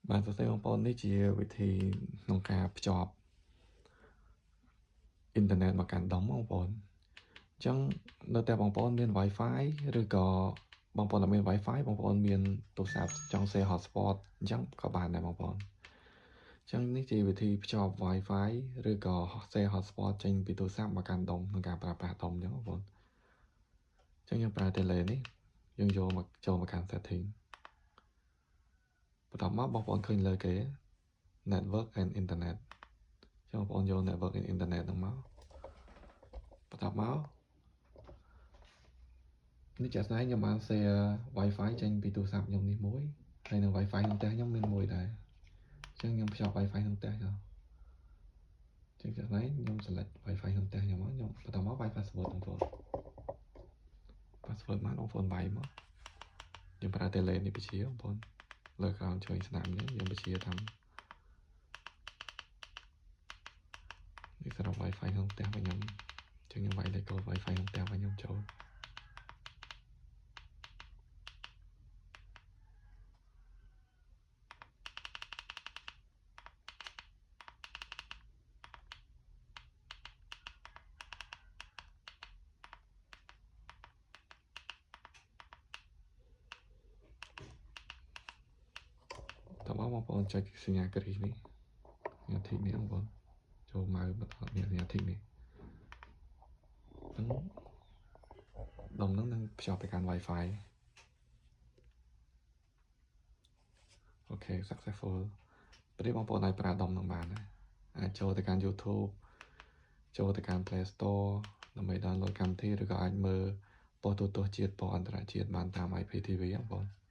បាទសរសេរបងប្អូននេះជាវិធីក្នុងការភ្ជាប់អ៊ីនធឺណិតមកកាន់ដុំបងប្អូនអញ្ចឹងនៅតែបងប្អូនមាន Wi-Fi ឬក៏បងប្អូនអត់មាន Wi-Fi បងប្អូនមានទូរស័ព្ទចង់ share hotspot អញ្ចឹងក៏បានដែរបងប្អូនអញ្ចឹងនេះជាវិធីភ្ជាប់ Wi-Fi ឬក៏ share hotspot ចេញពីទូរស័ព្ទមកកាន់ដុំក្នុងការប្រើប្រាស់ដុំអញ្ចឹងបងប្អូនអញ្ចឹងយើងប្រើ tele នេះយើងយកមកចូលមកកាន់ setting បន្ទាប់មកបងប្អូនឃើញលើគេ network and internet ចឹងបងប្អូនយក network and internet ហ្នឹងមកបន្ទាប់មកនេះជាក់ស្ដែងខ្ញុំបាន share Wi-Fi ចេញពីទូរស័ព្ទខ្ញុំនេះមួយហើយនឹង Wi-Fi ក្នុងផ្ទះខ្ញុំមានមួយដែរអញ្ចឹងខ្ញុំភ្ជាប់ Wi-Fi ក្នុងផ្ទះចូលចឹងជាក់ស្ដែងខ្ញុំ select Wi-Fi ក្នុងផ្ទះខ្ញុំមកខ្ញុំបន្ទាប់មកវាយ password បងប្អូន password មកបងប្អូនវាយមកខ្ញុំប្រើ tele នេះបញ្ជាបងប្អូនលើក្រោមឆ្វេងស្ដាំនេះខ្ញុំបញ្ជាថានេះសម្រាប់ Wi-Fi ក្នុងផ្ទះរបស់ខ្ញុំចឹងខ្ញុំវាយលេខកូដ Wi-Fi ក្នុងផ្ទះរបស់ខ្ញុំចូលតើបងប្អូនចុចសញ្ញាគ្រីសនេះសញ្ញាធីកនេះបងប្អូនចូលម៉ៅបន្តមានសញ្ញាធីកនេះហ្នឹងដុំហ្នឹងនឹងភ្ជាប់ទៅកាន់ Wi-Fi អូខេ successful ពេលនេះបងប្អូនអាចប្រើដុំហ្នឹងបានដែរអាចចូលទៅកាន់ YouTube ចូលទៅកាន់ Play Store ដើម្បី download កម្មវិធីឬក៏អាចមើលប៉ុស្តិ៍ទូរទស្សន៍ជាតិប៉ុស្តិ៍អន្តរជាតិបានតាម IPTV បងប្អូន